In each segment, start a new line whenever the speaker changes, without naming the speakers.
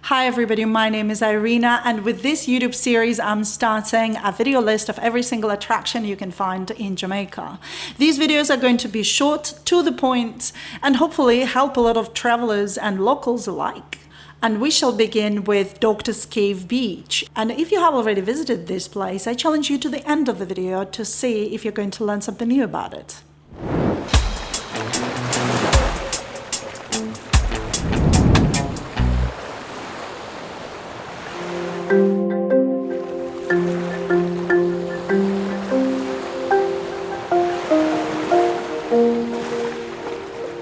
Hi everybody, my name is Irina, and with this YouTube series I'm starting a video list of every single attraction you can find in Jamaica. These videos are going to be short, to the point, and hopefully help a lot of travelers and locals alike. And we shall begin with Doctor's Cave Beach. And if you have already visited this place, I challenge you to the end of the video to see if you're going to learn something new about it.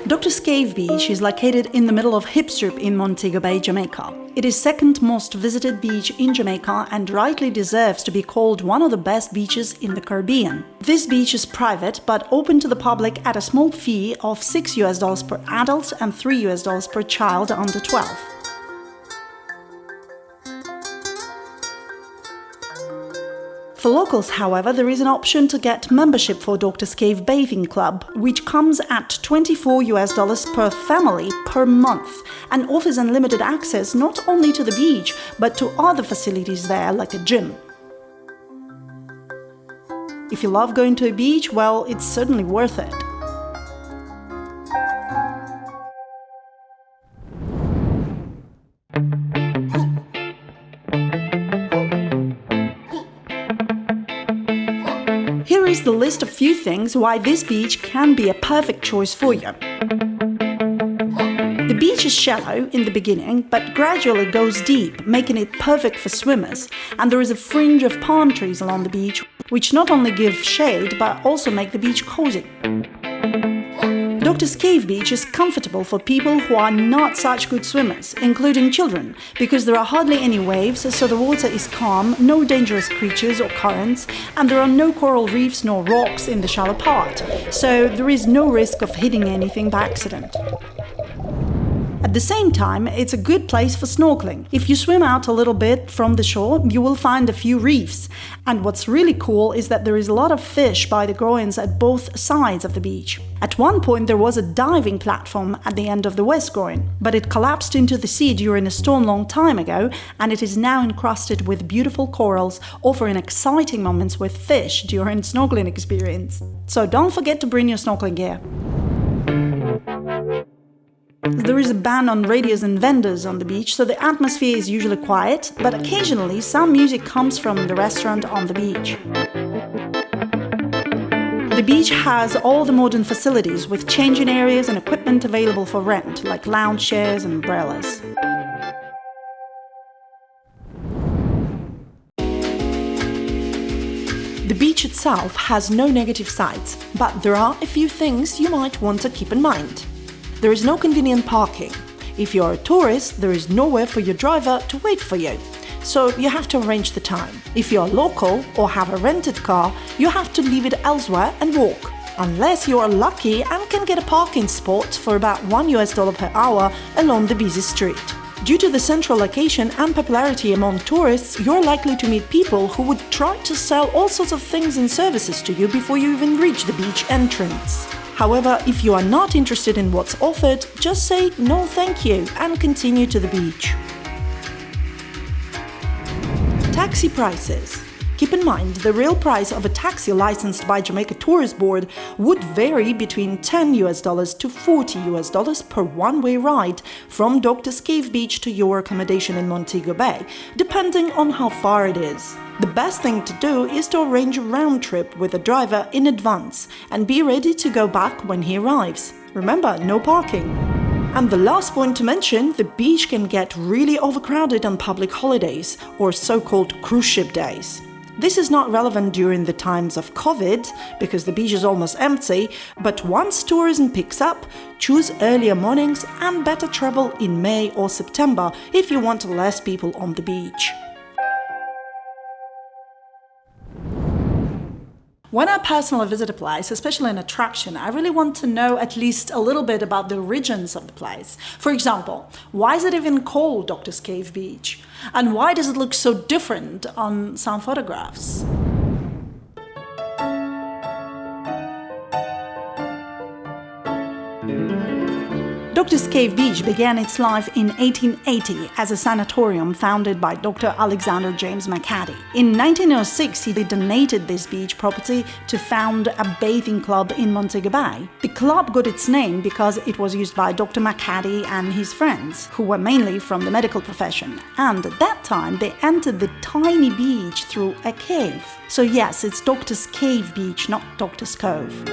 Doctor's Cave Beach is located in the middle of Hip Strip in Montego Bay, Jamaica. It is second most visited beach in Jamaica and rightly deserves to be called one of the best beaches in the Caribbean. This beach is private but open to the public at a small fee of $6 per adult and $3 per child under 12. For locals, however, there is an option to get membership for Doctor's Cave Bathing Club, which comes at $24 per family per month and offers unlimited access not only to the beach, but to other facilities there, like a gym. If you love going to a beach, well, it's certainly worth it. Here is the list of few things why this beach can be a perfect choice for you. The beach is shallow in the beginning, but gradually goes deep, making it perfect for swimmers, and there is a fringe of palm trees along the beach, which not only give shade, but also make the beach cozy. Doctor's Cave Beach is comfortable for people who are not such good swimmers, including children, because there are hardly any waves, so the water is calm, no dangerous creatures or currents, and there are no coral reefs nor rocks in the shallow part, so there is no risk of hitting anything by accident. At the same time, it's a good place for snorkeling. If you swim out a little bit from the shore, you will find a few reefs. And what's really cool is that there is a lot of fish by the groins at both sides of the beach. At one point there was a diving platform at the end of the west groin, but it collapsed into the sea during a storm long time ago, and it is now encrusted with beautiful corals, offering exciting moments with fish during snorkeling experience. So don't forget to bring your snorkeling gear. There is a ban on radios and vendors on the beach, so the atmosphere is usually quiet, but occasionally some music comes from the restaurant on the beach. The beach has all the modern facilities with changing areas and equipment available for rent, like lounge chairs and umbrellas. The beach itself has no negative sides, but there are a few things you might want to keep in mind. There is no convenient parking. If you are a tourist, there is nowhere for your driver to wait for you, so you have to arrange the time. If you are local or have a rented car, you have to leave it elsewhere and walk, unless you are lucky and can get a parking spot for about $1 per hour along the busy street. Due to the central location and popularity among tourists, you're likely to meet people who would try to sell all sorts of things and services to you before you even reach the beach entrance. However, if you are not interested in what's offered, just say no thank you and continue to the beach. Taxi prices. Keep in mind, the real price of a taxi licensed by Jamaica Tourist Board would vary between $10 to $40 per one-way ride from Doctor's Cave Beach to your accommodation in Montego Bay, depending on how far it is. The best thing to do is to arrange a round trip with a driver in advance and be ready to go back when he arrives. Remember, no parking. And the last point to mention, the beach can get really overcrowded on public holidays, or so-called cruise ship days. This is not relevant during the times of COVID, because the beach is almost empty, but once tourism picks up, choose earlier mornings and better travel in May or September if you want less people on the beach. When I personally visit a place, especially an attraction, I really want to know at least a little bit about the origins of the place. For example, why is it even called Doctor's Cave Beach? And why does it look so different on some photographs? Doctor's Cave Beach began its life in 1880 as a sanatorium founded by Dr. Alexander James McCaddy. In 1906, he donated this beach property to found a bathing club in Montego Bay. The club got its name because it was used by Dr. McCaddy and his friends, who were mainly from the medical profession, and at that time they entered the tiny beach through a cave. So yes, it's Doctor's Cave Beach, not Doctor's Cove.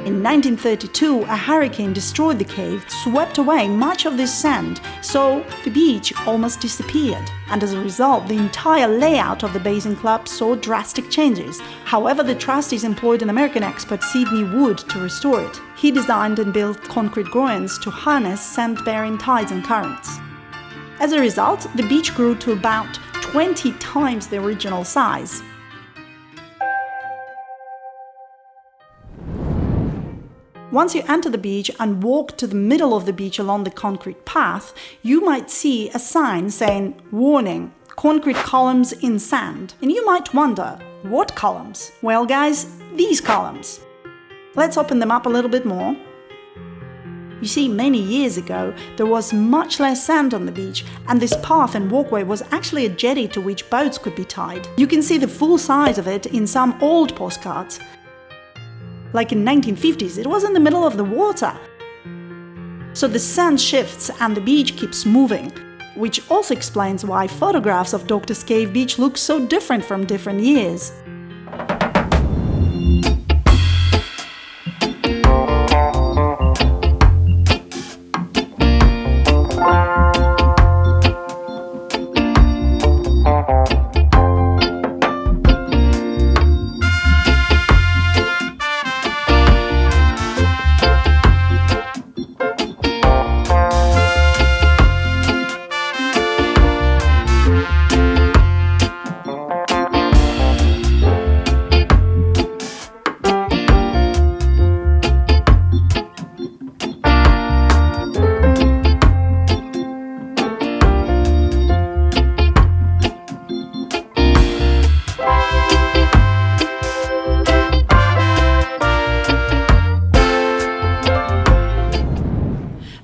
In 1932, a hurricane destroyed the cave, swept away much of this sand, so the beach almost disappeared. And as a result, the entire layout of the bathing club saw drastic changes. However, the trustees employed an American expert, Sidney Wood, to restore it. He designed and built concrete groins to harness sand-bearing tides and currents. As a result, the beach grew to about 20 times the original size. Once you enter the beach and walk to the middle of the beach along the concrete path, you might see a sign saying, "Warning, concrete columns in sand." And you might wonder, what columns? Well guys, these columns. Let's open them up a little bit more. You see, many years ago, there was much less sand on the beach, and this path and walkway was actually a jetty to which boats could be tied. You can see the full size of it in some old postcards. Like in 1950s, it was in the middle of the water. So the sand shifts and the beach keeps moving, which also explains why photographs of Doctor's Cave Beach look so different from different years.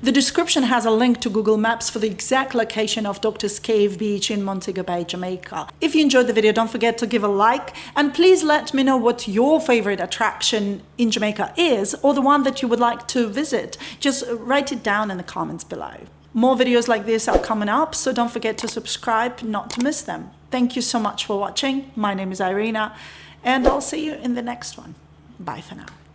The description has a link to Google Maps for the exact location of Doctor's Cave Beach in Montego Bay, Jamaica. If you enjoyed the video, don't forget to give a like, and please let me know what your favorite attraction in Jamaica is, or the one that you would like to visit. Just write it down in the comments below. More videos like this are coming up, so don't forget to subscribe not to miss them. Thank you so much for watching. My name is Irina, and I'll see you in the next one. Bye for now.